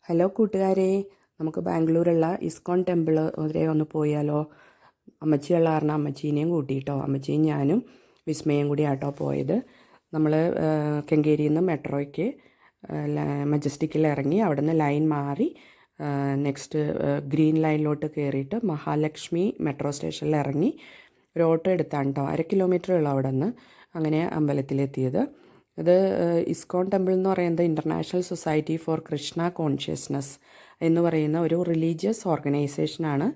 Hello കൂട്ടുകാരെ, നമുക്ക് ബാംഗ്ലൂരുള്ള ISKCON temple വരെ ഒന്ന് പോയാലോ? അമ്മച്ചിയുള്ള കാരണം അമ്മച്ചീനെയും കൂട്ടിയിട്ടോ. അമ്മച്ചിയും ഞാനും വിസ്മയും കൂടി ആട്ടോ പോയത്. നമ്മൾ കെങ്കേരിയിൽ നിന്ന് മെട്രോയ്ക്ക് മജസ്റ്റിക്കിൽ ഇറങ്ങി അവിടെ നിന്ന് ലൈൻ മാറി നെക്സ്റ്റ് ഗ്രീൻ ലൈനിലോട്ട് കയറിയിട്ട് മഹാലക്ഷ്മി മെട്രോ സ്റ്റേഷനിൽ ഇറങ്ങി ഒരു ഓട്ടോ എടുത്താണ് കേട്ടോ. 1/2 കിലോമീറ്റർ ഉള്ളൂ അവിടെ നിന്ന്. അങ്ങനെ അമ്പലത്തിലെത്തിയത്. ഇത് ഇസ്കോൺ ടെമ്പിൾ എന്ന് പറയുന്നത് international society for Krishna consciousness എന്ന് പറയുന്ന ഒരു റിലീജിയസ് ഓർഗനൈസേഷനാണ്.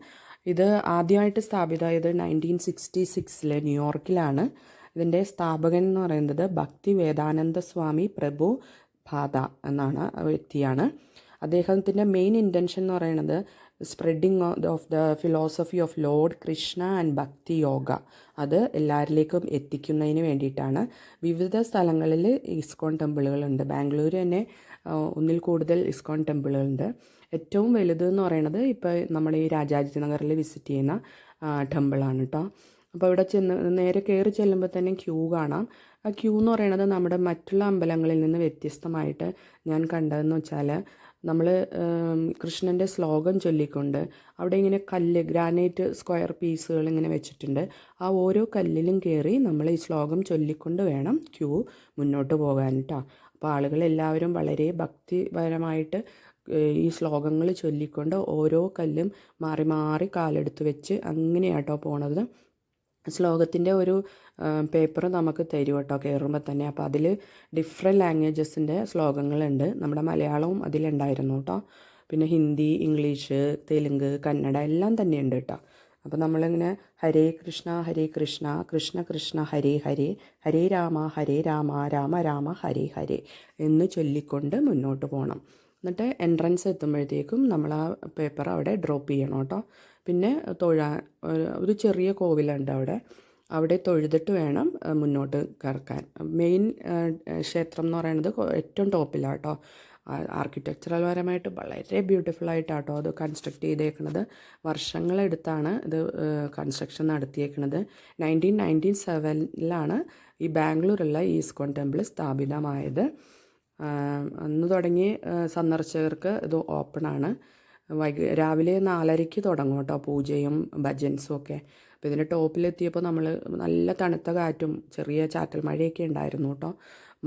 ഇത് ആദ്യമായിട്ട് സ്ഥാപിതമായത് 1966 ന്യൂയോർക്കിലാണ്. ഇതിൻ്റെ സ്ഥാപകൻ എന്ന് പറയുന്നത് ഭക്തി വേദാനന്ദ സ്വാമി പ്രഭു ഭാദ എന്നാണ് വ്യക്തിയാണ്. അദ്ദേഹത്തിൻ്റെ മെയിൻ ഇൻറ്റൻഷൻ എന്ന് പറയുന്നത് spreading of the philosophy of Lord Krishna and ഭക്തി യോഗ അത് എല്ലാവരിലേക്കും എത്തിക്കുന്നതിന് വേണ്ടിയിട്ടാണ്. വിവിധ സ്ഥലങ്ങളിൽ ഇസ്കോൺ ടെമ്പിളുകളുണ്ട്. ബാംഗ്ലൂർ തന്നെ ഒന്നിൽ കൂടുതൽ ഇസ്കോൺ ടെമ്പിളുകളുണ്ട്. ഏറ്റവും വലുത് എന്ന് പറയുന്നത് ഇപ്പോൾ നമ്മൾ ഈ രാജാജി നഗറിൽ വിസിറ്റ് ചെയ്യുന്ന ടെമ്പിളാണ് കേട്ടോ. അപ്പോൾ ഇവിടെ നേരെ കയറി ചെല്ലുമ്പോൾ തന്നെ ക്യൂ കാണാം. ആ ക്യൂ എന്ന് പറയുന്നത് നമ്മുടെ മറ്റുള്ള അമ്പലങ്ങളിൽ നിന്ന് വ്യത്യസ്തമായിട്ട് ഞാൻ കണ്ടതെന്ന് വെച്ചാൽ നമ്മൾ കൃഷ്ണൻ്റെ ശ്ലോകം ചൊല്ലിക്കൊണ്ട് അവിടെ ഇങ്ങനെ ഗ്രാനൈറ്റ് സ്ക്വയർ പീസുകൾ ഇങ്ങനെ വെച്ചിട്ടുണ്ട്. ആ ഓരോ കല്ലിലും കയറി നമ്മൾ ഈ ശ്ലോകം ചൊല്ലിക്കൊണ്ട് വേണം ക്യൂ മുന്നോട്ട് പോകാൻ കേട്ടോ. അപ്പോൾ ആളുകളെല്ലാവരും വളരെ ഭക്തിപരമായിട്ട് ഈ ശ്ലോകങ്ങൾ ചൊല്ലിക്കൊണ്ട് ഓരോ കല്ലും മാറി മാറി കാലെടുത്ത് വെച്ച് അങ്ങനെയാട്ടോ പോണത്. ശ്ലോകത്തിൻ്റെ ഒരു പേപ്പർ നമുക്ക് തരും കേട്ടോ കയറുമ്പോൾ തന്നെ. അപ്പോൾ അതിൽ ഡിഫറെൻറ്റ് ലാംഗ്വേജസിൻ്റെ ശ്ലോകങ്ങളുണ്ട്. നമ്മുടെ മലയാളവും അതിലുണ്ടായിരുന്നു കേട്ടോ. പിന്നെ ഹിന്ദി, ഇംഗ്ലീഷ്, തെലുങ്ക്, കന്നഡ എല്ലാം തന്നെയുണ്ട് കേട്ടോ. അപ്പോൾ നമ്മളിങ്ങനെ ഹരേ കൃഷ്ണ കൃഷ്ണ കൃഷ്ണ ഹരേ ഹരേ, ഹരേ രാമ രാമ രാമ ഹരേ ഹരേ എന്ന് ചൊല്ലിക്കൊണ്ട് മുന്നോട്ട് പോകണം. എന്നിട്ട് എൻട്രൻസ് എത്തുമ്പോഴത്തേക്കും നമ്മൾ ആ പേപ്പർ അവിടെ ഡ്രോപ്പ് ചെയ്യണം കേട്ടോ. പിന്നെ ഒരു ചെറിയ കോവിലുണ്ട് അവിടെ തൊഴുതിട്ട് വേണം മുന്നോട്ട് കറക്കാൻ. മെയിൻ ക്ഷേത്രം എന്ന് പറയുന്നത് ഏറ്റവും ടോപ്പിലാണ് കേട്ടോ. ആർക്കിടെക്ചറൽ പരമായിട്ട് വളരെ ബ്യൂട്ടിഫുള്ളായിട്ടാട്ടോ അത് കൺസ്ട്രക്ട് ചെയ്തേക്കുന്നത്. വർഷങ്ങളെടുത്താണ് ഇത് കൺസ്ട്രക്ഷൻ നടത്തിയേക്കുന്നത്. 1997 ഈ ബാംഗ്ലൂരുള്ള ഈ ഇസ്കോൺ ടെമ്പിൾ സ്ഥാപിതമായത്. അന്ന് തുടങ്ങി സന്ദർശകർക്ക് ഇത് ഓപ്പണാണ്. രാവിലെ 4:30 തുടങ്ങും കേട്ടോ പൂജയും ഭജൻസും ഒക്കെ. അപ്പോൾ ഇതിൻ്റെ ടോപ്പിലെത്തിയപ്പോൾ നമ്മൾ നല്ല തണുത്ത കാറ്റും ചെറിയ ചാറ്റൽ മഴയൊക്കെ ഉണ്ടായിരുന്നു കേട്ടോ.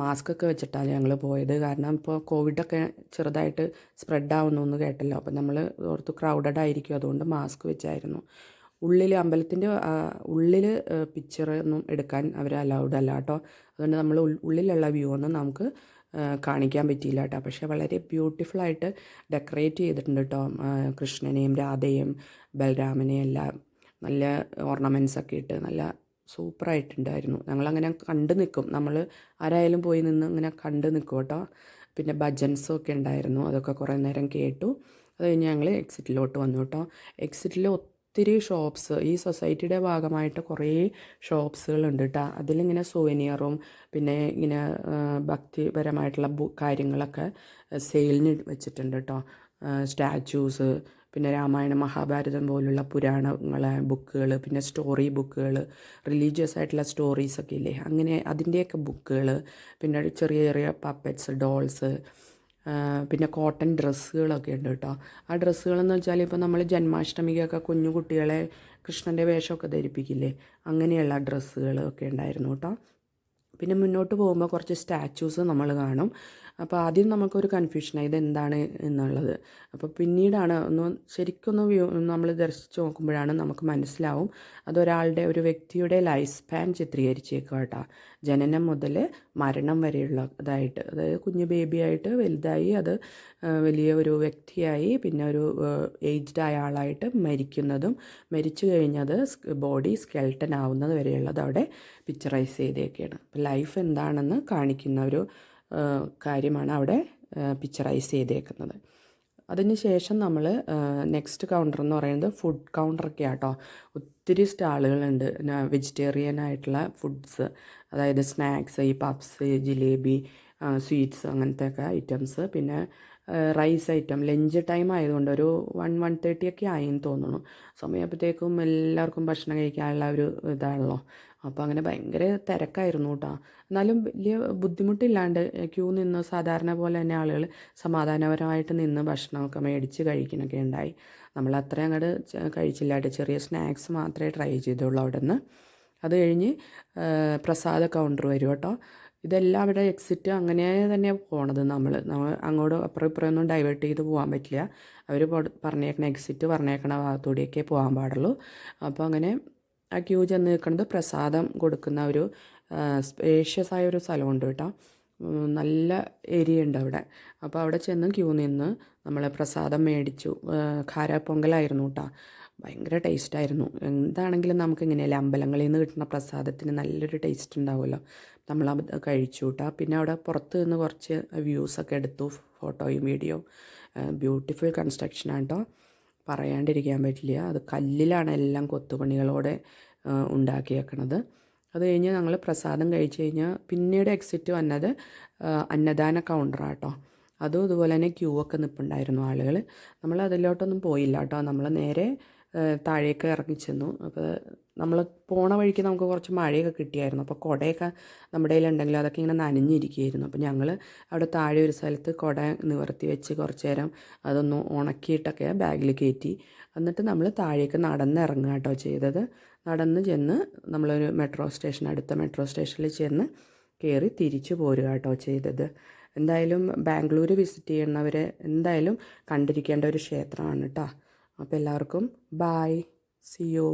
മാസ്കൊക്കെ വെച്ചിട്ടാണ് ഞങ്ങൾ പോയത്. കാരണം ഇപ്പോൾ കോവിഡൊക്കെ ചെറുതായിട്ട് സ്പ്രെഡ് ആവുന്നു കേട്ടല്ലോ. അപ്പോൾ നമ്മൾ ഓർത്ത് ക്രൗഡഡ് ആയിരിക്കും, അതുകൊണ്ട് മാസ്ക് വെച്ചായിരുന്നു. അമ്പലത്തിൻ്റെ ഉള്ളിൽ പിക്ചറൊന്നും എടുക്കാൻ അവർ അലൗഡ് അല്ല കേട്ടോ. അതുകൊണ്ട് നമ്മൾ ഉള്ളിലുള്ള വ്യൂ ഒന്നും നമുക്ക് കാണിക്കാൻ പറ്റിയില്ല കേട്ടോ. പക്ഷേ വളരെ ബ്യൂട്ടിഫുള്ളായിട്ട് ഡെക്കറേറ്റ് ചെയ്തിട്ടുണ്ട് കേട്ടോ. കൃഷ്ണനെയും രാധയും ബലരാമനെയും എല്ലാം നല്ല ഓർണമെൻറ്റ്സൊക്കെ ഇട്ട് നല്ല സൂപ്പറായിട്ടുണ്ടായിരുന്നു. ഞങ്ങളങ്ങനെ കണ്ടു നിൽക്കും, നമ്മൾ ആരായാലും പോയി നിന്ന് ഇങ്ങനെ കണ്ടു നിൽക്കും കേട്ടോ. പിന്നെ ഭജൻസും ഒക്കെ ഉണ്ടായിരുന്നു, അതൊക്കെ കുറേ നേരം കേട്ടു. അത് കഴിഞ്ഞ് ഞങ്ങൾ എക്സിറ്റിലോട്ട് വന്നു കേട്ടോ. എക്സിറ്റിൽ ഒത്തിരി ഷോപ്സ്, ഈ സൊസൈറ്റിയുടെ ഭാഗമായിട്ട് കുറേ ഷോപ്സുകളുണ്ട് കേട്ടോ. അതിലിങ്ങനെ സുവനിയറും പിന്നെ ഇങ്ങനെ ഭക്തിപരമായിട്ടുള്ള കാര്യങ്ങളൊക്കെ സെയിലിന് വെച്ചിട്ടുണ്ട് കേട്ടോ. സ്റ്റാച്യൂസ്, പിന്നെ രാമായണം മഹാഭാരതം പോലുള്ള പുരാണങ്ങളെ ബുക്കുകൾ, പിന്നെ സ്റ്റോറി ബുക്കുകൾ, റിലീജിയസ് ആയിട്ടുള്ള സ്റ്റോറീസൊക്കെ ഇല്ലേ, അങ്ങനെ അതിൻ്റെയൊക്കെ ബുക്കുകൾ, പിന്നെ ചെറിയ ചെറിയ പപ്പറ്റ്സ്, ഡോൾസ്, പിന്നെ കോട്ടൺ ഡ്രസ്സുകളൊക്കെ ഉണ്ട് കേട്ടോ. ആ ഡ്രസ്സുകളെന്ന് വെച്ചാൽ ഇപ്പോൾ നമ്മൾ ജന്മാഷ്ടമിക്കൊക്കെ കുഞ്ഞു കുട്ടികളെ കൃഷ്ണൻ്റെ വേഷമൊക്കെ ധരിപ്പിക്കില്ലേ, അങ്ങനെയുള്ള ഡ്രസ്സുകളൊക്കെ ഉണ്ടായിരുന്നു കേട്ടോ. പിന്നെ മുന്നോട്ട് പോകുമ്പോൾ കുറച്ച് സ്റ്റാച്യൂസ് നമ്മൾ കാണും. അപ്പോൾ ആദ്യം നമുക്കൊരു കൺഫ്യൂഷനാണ് ഇതെന്താണ് എന്നുള്ളത്. അപ്പോൾ പിന്നീടാണ് ശരിക്കൊന്ന് നമ്മൾ ദർശിച്ച് നോക്കുമ്പോഴാണ് നമുക്ക് മനസ്സിലാവും അതൊരാളുടെ ഒരു വ്യക്തിയുടെ ലൈഫ് സ്പാൻ ചിത്രീകരിച്ചേക്കുക കേട്ടോ. ജനനം മുതൽ മരണം വരെയുള്ള അതായിട്ട്, അതായത് കുഞ്ഞു ബേബിയായിട്ട് വലുതായി അത് വലിയ ഒരു വ്യക്തിയായി പിന്നെ ഒരു ഏജ്ഡ് ആയ ആളായിട്ട് മരിക്കുന്നതും മരിച്ചു കഴിഞ്ഞത് ബോഡി സ്കെൽട്ടൻ ആവുന്നത് വരെയുള്ളത് അവിടെ പിക്ചറൈസ് ചെയ്തേക്കാണ്. അപ്പോൾ ലൈഫ് എന്താണെന്ന് കാണിക്കുന്ന ഒരു കാര്യമാണ് അവിടെ പിക്ചറൈസ് ചെയ്തേക്കുന്നത്. അതിന് ശേഷം നമ്മൾ നെക്സ്റ്റ് കൗണ്ടർ എന്ന് പറയുന്നത് ഫുഡ് കൗണ്ടറൊക്കെ ആട്ടോ. ഒത്തിരി സ്റ്റാളുകളുണ്ട് വെജിറ്റേറിയൻ ആയിട്ടുള്ള ഫുഡ്സ്, അതായത് സ്നാക്സ്, ഈ പപ്സ്, ജിലേബി, സ്വീറ്റ്സ്, അങ്ങനത്തെ ഒക്കെ ഐറ്റംസ്. പിന്നെ റൈസ് ഐറ്റം. ലഞ്ച് ടൈം ആയതുകൊണ്ട് ഒരു 1-1:30 ഒക്കെ ആയെന്ന് തോന്നുന്നു. സമയപ്പോഴത്തേക്കും എല്ലാവർക്കും ഭക്ഷണം കഴിക്കാനുള്ള ഒരു ഇതാണല്ലോ. അപ്പോൾ അങ്ങനെ ഭയങ്കര തിരക്കായിരുന്നു കേട്ടോ. എന്നാലും വലിയ ബുദ്ധിമുട്ടില്ലാണ്ട് ക്യൂ നിന്ന് സാധാരണ പോലെ തന്നെ ആളുകൾ സമാധാനപരമായിട്ട് നിന്ന് ഭക്ഷണമൊക്കെ മേടിച്ച് കഴിക്കുന്നൊക്കെ ഉണ്ടായി. നമ്മൾ അത്രയും അങ്ങോട്ട് കഴിച്ചില്ലായിട്ട് ചെറിയ സ്നാക്സ് മാത്രമേ ട്രൈ ചെയ്തുള്ളൂ അവിടെ നിന്ന്. അത് കഴിഞ്ഞ് പ്രസാദ കൗണ്ടർ വരും കേട്ടോ. ഇതെല്ലാം അവിടെ എക്സിറ്റ് അങ്ങനെ തന്നെയാണ് പോണത്. നമ്മൾ അങ്ങോട്ട് അപ്പുറം ഇപ്പുറം ഒന്നും ഡൈവേർട്ട് ചെയ്ത് പോകാൻ പറ്റില്ല. അവർ പറഞ്ഞേക്കണ എക്സിറ്റ് പറഞ്ഞേക്കണ ഭാഗത്തൂടെയൊക്കെ പോകാൻ പാടുള്ളൂ. അപ്പോൾ അങ്ങനെ ആ ക്യൂ ചെന്ന് നിൽക്കുന്നത് പ്രസാദം കൊടുക്കുന്ന ഒരു സ്പേഷ്യസ് ആയ ഒരു സ്ഥലമുണ്ട് കേട്ടോ. നല്ല ഏരിയ ഉണ്ട് അവിടെ. അപ്പോൾ അവിടെ ചെന്ന് ക്യൂ നിന്ന് നമ്മൾ പ്രസാദം മേടിച്ചു. ഖാരപ്പൊങ്കലായിരുന്നു കേട്ടോ. ഭയങ്കര ടേസ്റ്റായിരുന്നു. എന്താണെങ്കിലും നമുക്കിങ്ങനെയല്ലേ അമ്പലങ്ങളിൽ നിന്ന് കിട്ടുന്ന പ്രസാദത്തിന് നല്ലൊരു ടേസ്റ്റ് ഉണ്ടാവുമല്ലോ. നമ്മളത് കഴിച്ചു കേട്ടോ. പിന്നെ അവിടെ പുറത്ത് നിന്ന് കുറച്ച് വ്യൂസൊക്കെ എടുത്തു, ഫോട്ടോയും വീഡിയോ. ബ്യൂട്ടിഫുൾ കൺസ്ട്രക്ഷനാണ് കേട്ടോ, പറയാണ്ടിരിക്കാൻ പറ്റില്ല. അത് കല്ലിലാണ് എല്ലാം കൊത്തുപണികളോടെ ഉണ്ടാക്കിയേക്കണത്. അത് കഴിഞ്ഞ് ഞങ്ങൾ പ്രസാദം കഴിച്ച് കഴിഞ്ഞാൽ പിന്നീട് എക്സിറ്റ് വന്നത് അന്നദാന കൗണ്ടറാണ് കേട്ടോ. അതും ഇതുപോലെ തന്നെ ക്യൂ ഒക്കെ നിൽപ്പുണ്ടായിരുന്നു ആളുകൾ. നമ്മൾ അതിലോട്ടൊന്നും പോയില്ല കേട്ടോ. നമ്മൾ നേരെ താഴേക്ക് ഇറങ്ങി ചെന്നു. അപ്പോൾ നമ്മൾ പോണ വഴിക്ക് നമുക്ക് കുറച്ച് മഴയൊക്കെ കിട്ടിയായിരുന്നു. അപ്പോൾ കുടയൊക്കെ നമ്മുടെ കയ്യിലുണ്ടെങ്കിൽ അതൊക്കെ ഇങ്ങനെ നനഞ്ഞിരിക്കുകയായിരുന്നു. അപ്പോൾ ഞങ്ങൾ അവിടെ താഴെ ഒരു സ്ഥലത്ത് കുട നിവർത്തി വെച്ച് കുറച്ച് നേരം അതൊന്ന് ഉണക്കിയിട്ടൊക്കെ ബാഗിൽ കയറ്റി. എന്നിട്ട് നമ്മൾ താഴേക്ക് നടന്നിറങ്ങുക കേട്ടോ ചെയ്തത്. നടന്ന് ചെന്ന് നമ്മളൊരു അടുത്ത മെട്രോ സ്റ്റേഷനിൽ ചെന്ന് കയറി തിരിച്ചു പോരുക കേട്ടോ ചെയ്തത്. എന്തായാലും ബാംഗ്ലൂർ വിസിറ്റ് ചെയ്യുന്നവരെ എന്തായാലും കണ്ടിരിക്കേണ്ട ഒരു ക്ഷേത്രമാണ് കേട്ടോ. അപ്പോൾ എല്ലാവർക്കും ബായ്, സി യു.